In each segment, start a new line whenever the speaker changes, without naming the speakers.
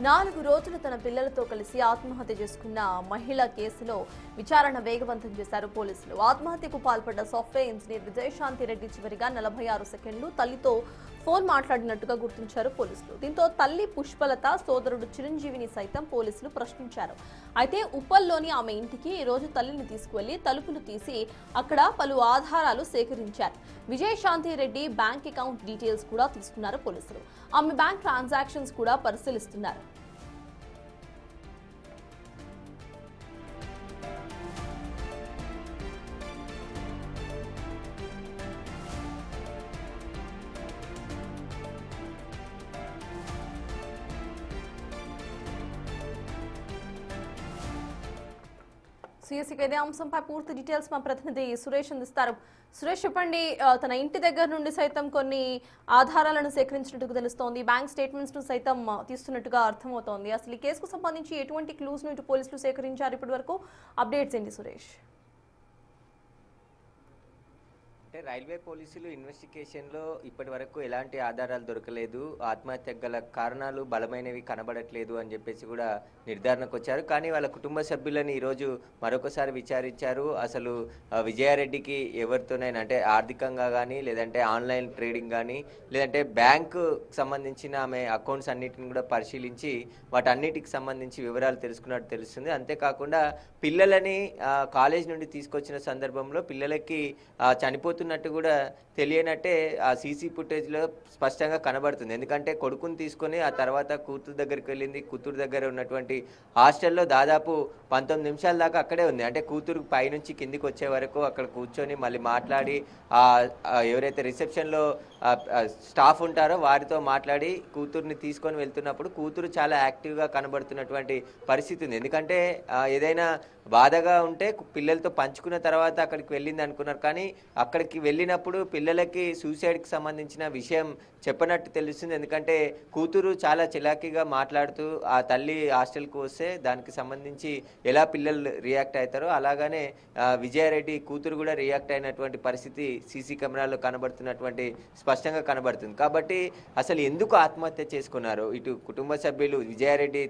4 రోజులు తన పిల్లలతో కలిసి ఆత్మహత్య చేసుకున్న మహిళ కేసులో విచారణ వేగవంతం చేశారు పోలీసులు. ఆత్మహత్యకు పాల్పడ్డ సాఫ్ట్వేర్ ఇంజనీర్ విజయశాంతి రెడ్డి చివరిగా 46 సెకండ్లు తల్లితో ఫోన్ మాట్లాడినట్టుగా గుర్తించారు పోలీసులు. దీంతో తల్లి పుష్పలత, సోదరుడు చిరంజీవిని సైతం పోలీసులు ప్రశ్నించారు. అయితే ఉప్పల్లోని ఆమె ఇంటికి ఈ రోజు తల్లిని తీసుకువెళ్లి తలుపులు తీసి అక్కడ పలు ఆధారాలు సేకరించారు. Vijayashanti Reddy bank account details కూడా తీసుకున్నారు పోలీసులు. ఆమె బ్యాంక్ ట్రాన్సాక్షన్స్ కూడా పరిశీలిస్తున్నారు. సిఎస్సికి ఇదే అంశంపై పూర్తి డీటెయిల్స్ మా ప్రతినిధి సురేష్ అందిస్తారు. సురేష్, చెప్పండి, తన ఇంటి దగ్గర నుండి సైతం కొన్ని ఆధారాలను సేకరించినట్టుగా తెలుస్తోంది, బ్యాంక్ స్టేట్మెంట్స్ ను సైతం తీస్తున్నట్టుగా అర్థమవుతోంది. అసలు ఈ కేసుకు సంబంధించి ఎటువంటి క్లూస్ ను ఇటు పోలీసులు సేకరించారు? ఇప్పటి వరకు అప్డేట్స్ ఏంటి సురేష్?
రైల్వే పోలీసులు ఇన్వెస్టిగేషన్లో ఇప్పటి వరకు ఎలాంటి ఆధారాలు దొరకలేదు, ఆత్మహత్యకు గల కారణాలు బలమైనవి కనబడట్లేదు అని చెప్పేసి కూడా నిర్ధారణకు వచ్చారు. కానీ వాళ్ళ కుటుంబ సభ్యులని ఈరోజు మరొకసారి విచారించారు. అసలు విజయారెడ్డికి ఎవరితోనైనా అంటే ఆర్థికంగా కానీ, లేదంటే ఆన్లైన్ ట్రేడింగ్ కానీ, లేదంటే బ్యాంకు సంబంధించిన ఆమె అకౌంట్స్ అన్నిటిని కూడా పరిశీలించి వాటన్నిటికి సంబంధించి వివరాలు తెలుసుకున్నట్టు తెలుస్తుంది. అంతేకాకుండా పిల్లలని కాలేజ్ నుండి తీసుకొచ్చిన సందర్భంలో పిల్లలకి చనిపోతున్నట్టు కూడా తెలియనట్టే ఆ సీసీ ఫుటేజ్లో స్పష్టంగా కనబడుతుంది. ఎందుకంటే కొడుకుని తీసుకొని ఆ తర్వాత కూతురు దగ్గరికి వెళ్ళింది. కూతురు దగ్గర ఉన్నటువంటి హాస్టల్లో దాదాపు 19 నిమిషాల దాకా అక్కడే ఉంది. అంటే కూతురు పైనుంచి కిందికి వచ్చే వరకు అక్కడ కూర్చొని మళ్ళీ మాట్లాడి ఎవరైతే రిసెప్షన్లో స్టాఫ్ ఉంటారో వారితో మాట్లాడి కూతుర్ని తీసుకొని వెళ్తున్నప్పుడు కూతురు చాలా యాక్టివ్గా కనబడుతున్నటువంటి పరిస్థితి ఉంది. ఎందుకంటే ఏదైనా బాధగా ఉంటే పిల్లలతో పంచుకున్న తర్వాత అక్కడికి వెళ్ళింది అనుకున్నారు. కానీ అక్కడికి వెళ్ళినప్పుడు పిల్లలకి సూసైడ్కి సంబంధించిన విషయం చెప్పనట్టు తెలుస్తుంది. ఎందుకంటే కూతురు చాలా చిలాకీగా మాట్లాడుతూ ఆ తల్లి హాస్టల్కి వస్తే దానికి సంబంధించి ఎలా పిల్లలు రియాక్ట్ అవుతారో అలాగనే విజయారెడ్డి కూతురు కూడా రియాక్ట్ అయినటువంటి పరిస్థితి సీసీ కెమెరాలో కనబడుతున్నటువంటి స్పష్టంగా కనబడుతుంది. కాబట్టి అసలు ఎందుకు ఆత్మహత్య చేసుకున్నారు? ఇటు కుటుంబ సభ్యులు విజయారెడ్డి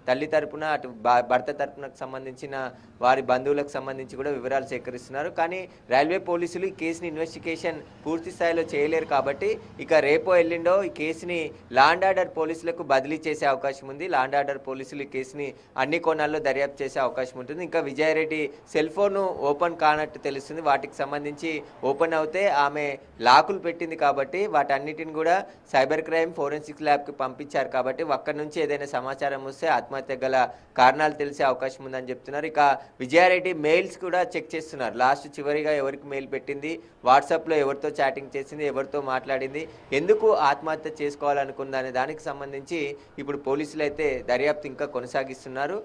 తల్లి తరపున, అటు భర్త తరపునకు సంబంధించిన వారి బంధువులకు సంబంధించి కూడా వివరాలు సేకరిస్తున్నారు. కానీ రైల్వే పోలీసులు ఈ కేసుని ఇన్వెస్టిగేషన్ పూర్తి స్థాయిలో చేయలేరు. కాబట్టి ఇక రేపో ఎల్లుండో ఈ కేసుని లాండ్ ఆర్డర్ పోలీసులకు బదిలీ చేసే అవకాశం ఉంది. లాండ్ ఆర్డర్ పోలీసులు ఈ కేసుని అన్ని కోణాల్లో దర్యాప్తు చేసే అవకాశం ఉంటుంది. ఇంకా విజయారెడ్డి సెల్ ఫోన్ ఓపెన్ కానట్టు తెలుస్తుంది. వాటికి సంబంధించి ఓపెన్ అవుతే ఆమె లాకులు పెట్టింది కాబట్టి వాటన్నిటిని కూడా సైబర్ క్రైమ్ ఫోరెన్సిక్ ల్యాబ్కి పంపించారు. కాబట్టి అక్కడి నుంచి ఏదైనా సమాచారం వస్తే ఆత్మహత్య గల కారణాలు తెలిసే అవకాశం ఉందని చెప్తున్నారు. ఇక విజయారెడ్డి మెయిల్స్ కూడా చెక్ చేస్తున్నారు. లాస్ట్ చివరిగా ఎవరికి మెయిల్ పెట్టింది, వాట్సాప్లో ఎవరితో చాటింగ్ చేసింది, ఎవరితో మాట్లాడింది, ఎందుకు ఆత్మహత్య చేసుకోవాలనుకుంది అనే దానికి సంబంధించి ఇప్పుడు పోలీసులు అయితే దర్యాప్తు ఇంకా కొనసాగిస్తున్నారు.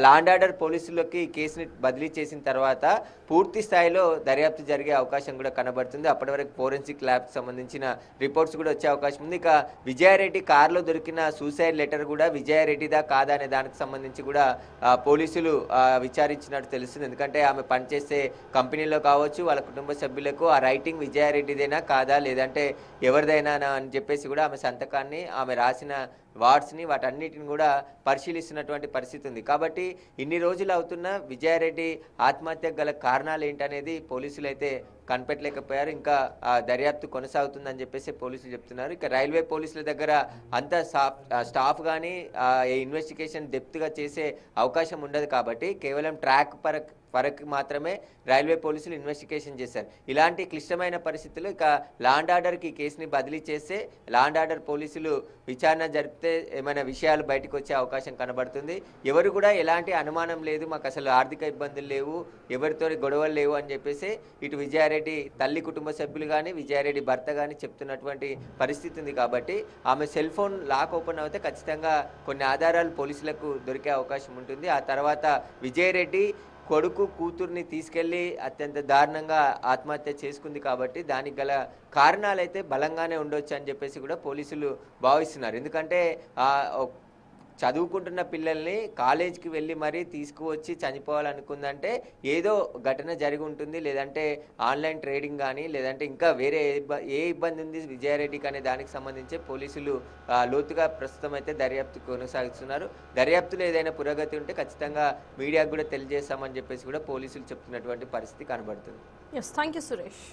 లాండ్ ఆర్డర్ పోలీసులకి కేసుని బదిలీ చేసిన తర్వాత పూర్తి స్థాయిలో దర్యాప్తు జరిగే అవకాశం కూడా కనబడుతుంది. అప్పటి వరకు ఫోరెన్సిక్ ల్యాబ్కి సంబంధించిన రిపోర్ట్స్ కూడా వచ్చే అవకాశం ఉంది. ఇక విజయారెడ్డి కారులో దొరికిన సూసైడ్ లెటర్ కూడా విజయారెడ్డిదా కాదా అనే దానికి సంబంధించి కూడా పోలీసులు విచారించినట్టు తెలుస్తుంది. ఎందుకంటే ఆమె పనిచేసే కంపెనీలో కావచ్చు, వాళ్ళ కుటుంబ సభ్యులకు ఆ రైటింగ్ విజయారెడ్డిదేనా కాదా, లేదంటే ఎవరిదైనా అని చెప్పేసి కూడా ఆమె సంతకాన్ని, ఆమె రాసిన వాట్స్ని, వాటన్నిటిని కూడా పరిశీలిస్తున్నటువంటి పరిస్థితి ఉంది. కాబట్టి ఇన్ని రోజులు అవుతున్న విజయారెడ్డి ఆత్మహత్యకు గల కారణాలు ఏంటనేది పోలీసులు అయితే కనిపెట్టలేకపోయారు. ఇంకా దర్యాప్తు కొనసాగుతుందని చెప్పేసి పోలీసులు చెప్తున్నారు. ఇక రైల్వే పోలీసుల దగ్గర అంతా స్టాఫ్ కానీ ఇన్వెస్టిగేషన్ డెప్త్గా చేసే అవకాశం ఉండదు. కాబట్టి కేవలం ట్రాక్ వరకు మాత్రమే రైల్వే పోలీసులు ఇన్వెస్టిగేషన్ చేశారు. ఇలాంటి క్లిష్టమైన పరిస్థితుల్లో ఇక లాండ్ ఆర్డర్కి కేసుని బదిలీ చేస్తే లాండ్ ఆర్డర్ పోలీసులు విచారణ జరిపితే ఏమైనా విషయాలు బయటకు వచ్చే అవకాశం కనబడుతుంది. ఎవరు కూడా ఎలాంటి అనుమానం లేదు, మాకు అసలు ఆర్థిక ఇబ్బందులు లేవు, ఎవరితో గొడవలు లేవు అని చెప్పేసి ఇటు విజయారెడ్డి తల్లి కుటుంబ సభ్యులు కానీ విజయారెడ్డి భర్త కానీ చెప్తున్నటువంటి పరిస్థితి ఉంది. కాబట్టి ఆమె సెల్ ఫోన్ లాక్ ఓపెన్ అవుతే ఖచ్చితంగా కొన్ని ఆధారాలు పోలీసులకు దొరికే అవకాశం ఉంటుంది. ఆ తర్వాత విజయారెడ్డి కొడుకు కూతుర్ని తీసుకెళ్లి అత్యంత దారుణంగా ఆత్మహత్య చేసుకుంది. కాబట్టి దానికి గల కారణాలైతే బలంగానే ఉండొచ్చు అని చెప్పేసి కూడా పోలీసులు భావిస్తున్నారు. ఎందుకంటే చదువుకుంటున్న పిల్లల్ని కాలేజీకి వెళ్ళి మరీ తీసుకువచ్చి చనిపోవాలనుకుందంటే ఏదో ఘటన జరిగి ఉంటుంది, లేదంటే ఆన్లైన్ ట్రేడింగ్ కానీ, లేదంటే ఇంకా వేరే ఏ ఇబ్బంది ఉంది విజయారెడ్డికి అనే దానికి సంబంధించి పోలీసులు లోతుగా ప్రస్తుతం అయితే దర్యాప్తు కొనసాగిస్తున్నారు. దర్యాప్తులో ఏదైనా పురోగతి ఉంటే ఖచ్చితంగా మీడియాకు కూడా తెలియజేస్తామని చెప్పేసి కూడా పోలీసులు చెప్తున్నటువంటి పరిస్థితి కనబడుతుంది.
Yes, thank you Suresh.